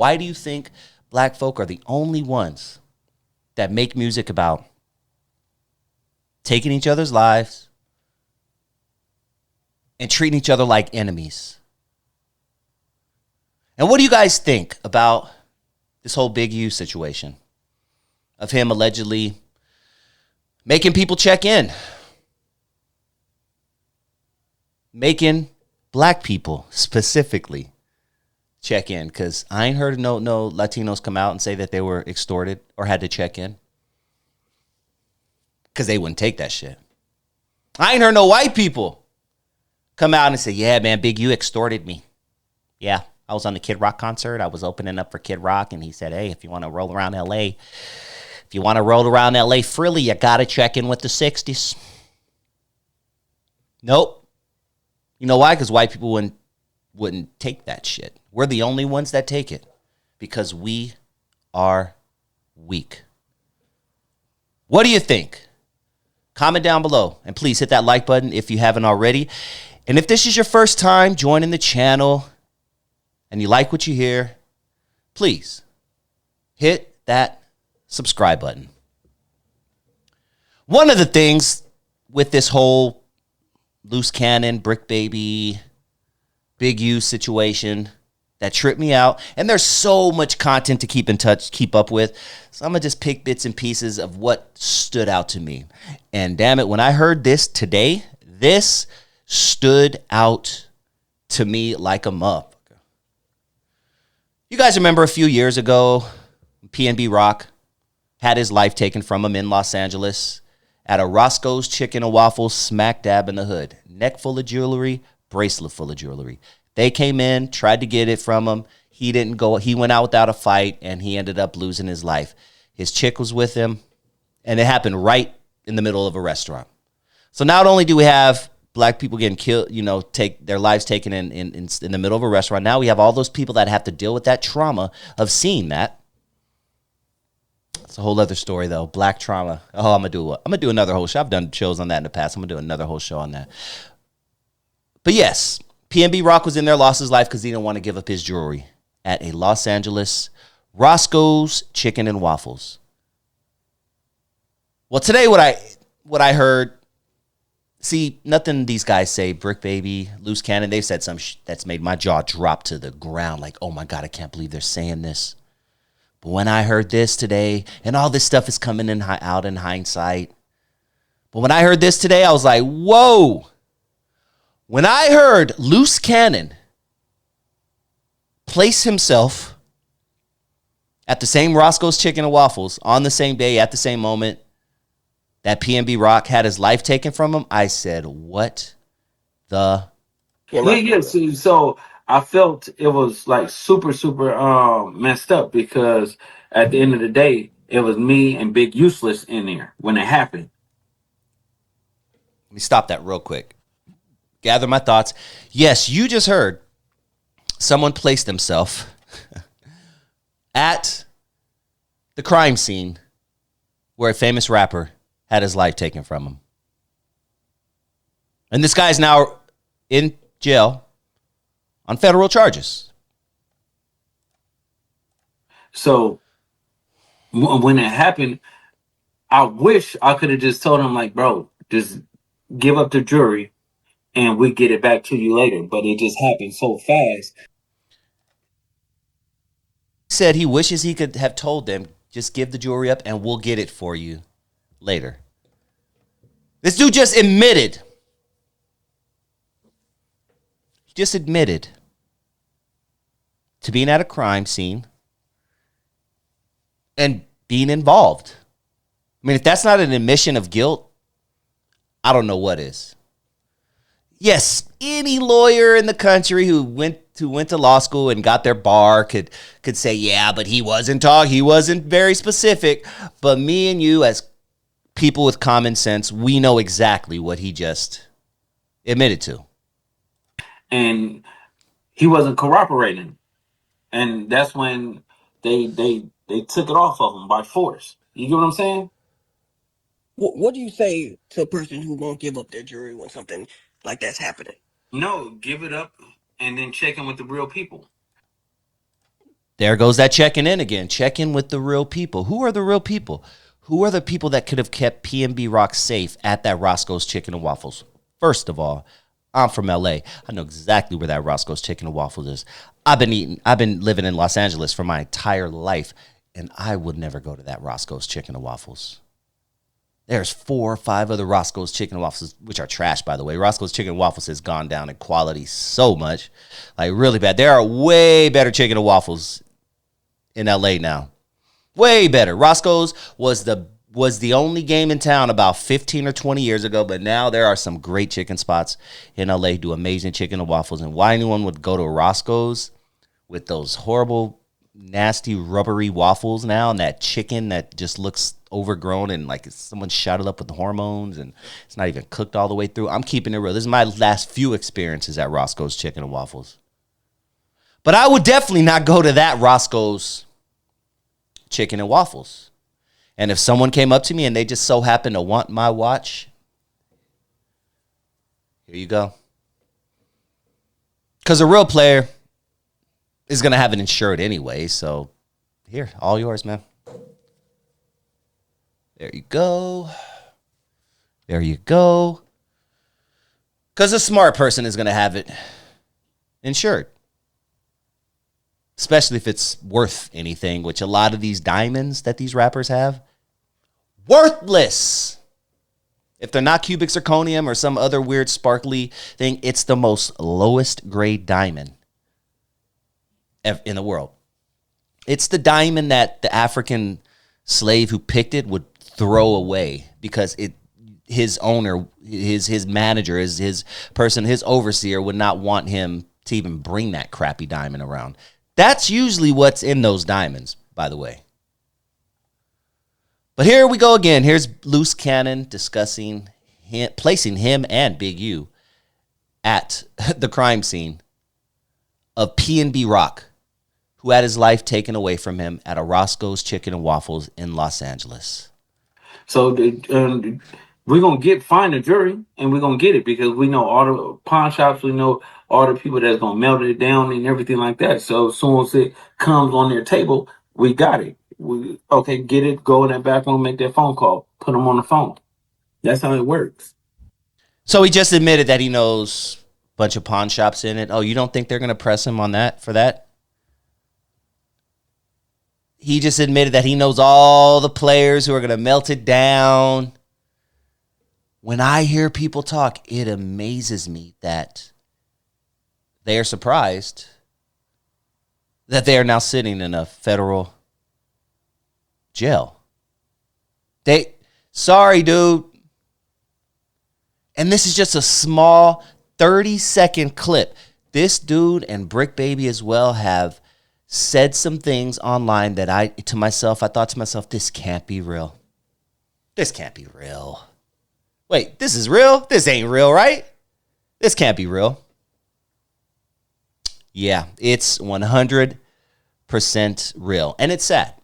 Why do you think black folk are the only ones that make music about taking each other's lives and treating each other like enemies? And what do you guys think about this whole Big U situation of him allegedly making people check in, making black people specifically check in? Because I ain't heard no Latinos come out and say that they were extorted or had to check in, because they wouldn't take that shit. I ain't heard no white people come out and say, yeah, man, Big U extorted me. Yeah, I was on the Kid Rock concert. I was opening up for Kid Rock, and he said, hey, if you want to roll around L.A., freely, you got to check in with the 60s. Nope. You know why? Because white people wouldn't take that shit. We're the only ones that take it because we are weak. What do you think? Comment down below, and please hit that like button if you haven't already. And if this is your first time joining the channel and you like what you hear, please hit that subscribe button. One of the things with this whole Loose Cannon, Brick Baby, Big U situation that tripped me out, and there's so much content to keep up with, so I'm gonna just pick bits and pieces of what stood out to me. And damn it, when I heard this today, this stood out to me like a motherfucker. You guys remember a few years ago, PNB Rock had his life taken from him in Los Angeles at a Roscoe's Chicken and Waffles smack dab in the hood. Neck full of jewelry, bracelet full of jewelry. They came in, tried to get it from him. He didn't go. He went out without a fight, and he ended up losing his life. His chick was with him, and it happened right in the middle of a restaurant. So not only do we have black people getting killed, take their lives taken in the middle of a restaurant, now we have all those people that have to deal with that trauma of seeing that. It's a whole other story, though. Black trauma. Oh, I'm gonna do another whole show. I've done shows on that in the past. I'm gonna do another whole show on that. But yes, PNB Rock was in there, lost his life because he didn't want to give up his jewelry at a Los Angeles Roscoe's Chicken and Waffles. Well, today what I heard, see, nothing these guys say, Brick Baby, Loose Cannon, they've said some that's made my jaw drop to the ground. Like, oh my God, I can't believe they're saying this. But when I heard this today, and all this stuff is coming out in hindsight, but when I heard this today, I was like, whoa. When I heard Loose Cannon place himself at the same Roscoe's Chicken and Waffles on the same day, at the same moment that PNB Rock had his life taken from him, I said, what the? Yeah. So I felt it was like super messed up because at the end of the day, it was me and Big Useless in there when it happened. Let me stop that real quick. Gather my thoughts. Yes, you just heard someone place themselves at the crime scene where a famous rapper had his life taken from him. And this guy's now in jail on federal charges. So when it happened, I wish I could have just told him, like, bro, just give up the jury and we get it back to you later. But it just happened so fast. He said he wishes he could have told them, just give the jewelry up and we'll get it for you later. This dude just admitted. He just admitted to being at a crime scene and being involved. I mean, if that's not an admission of guilt, I don't know what is. Yes, any lawyer in the country who went to law school and got their bar could say, yeah, but he wasn't very specific. But me and you, as people with common sense, we know exactly what he just admitted to. And he wasn't cooperating. And that's when they took it off of him by force. You get what I'm saying? What do you say to a person who won't give up their jury when something like that's happening? No, give it up and then check in with the real people. There goes that checking in again. Check in with the real people. Who are the real people? Who are the people that could have kept PNB Rock safe at that Roscoe's Chicken and Waffles? First of all, I'm from LA. I know exactly where that Roscoe's Chicken and Waffles is. I've been living in Los Angeles for my entire life, and I would never go to that Roscoe's Chicken and Waffles. There's 4 or 5 other Roscoe's Chicken and Waffles, which are trash, by the way. Roscoe's Chicken and Waffles has gone down in quality so much, like really bad. There are way better chicken and waffles in LA now. Way better. Roscoe's was the only game in town about 15 or 20 years ago, but now there are some great chicken spots in LA, do amazing chicken and waffles. And why anyone would go to Roscoe's with those horrible, nasty, rubbery waffles now, and that chicken that just looks overgrown and like someone shot it up with the hormones and it's not even cooked all the way through. I'm keeping it real. This is my last few experiences at Roscoe's Chicken and Waffles. But I would definitely not go to that Roscoe's Chicken and Waffles. And if someone came up to me and they just so happened to want my watch, here you go. Because a real player is going to have it insured anyway. So here, all yours, man. There you go. There you go. Because a smart person is going to have it insured. Especially if it's worth anything, which a lot of these diamonds that these rappers have, worthless. If they're not cubic zirconium or some other weird sparkly thing, it's the most lowest grade diamond in the world. It's the diamond that the African slave who picked it would throw away because his owner, his manager, his person, his overseer would not want him to even bring that crappy diamond around. That's usually what's in those diamonds, by the way. But here we go again. Here's Loose Cannon discussing placing him and Big U at the crime scene of PNB Rock, who had his life taken away from him at a Roscoe's Chicken and Waffles in Los Angeles. So we're going to find a jury, and we're going to get it because we know all the pawn shops, we know all the people that's going to melt it down and everything like that. So as soon as it comes on their table, we got it. Get it, go in that back room, make that phone call, put them on the phone. That's how it works. So he just admitted that he knows a bunch of pawn shops in it. Oh, you don't think they're going to press him on that for that? He just admitted that he knows all the players who are going to melt it down. When I hear people talk, it amazes me that they are surprised that they are now sitting in a federal jail. Sorry, dude. And this is just a small 30-second clip. This dude and Brick Baby as well have said some things online that I thought to myself, this can't be real. This can't be real. Wait, this is real? This ain't real, right? This can't be real. Yeah, it's 100% real. And it's sad.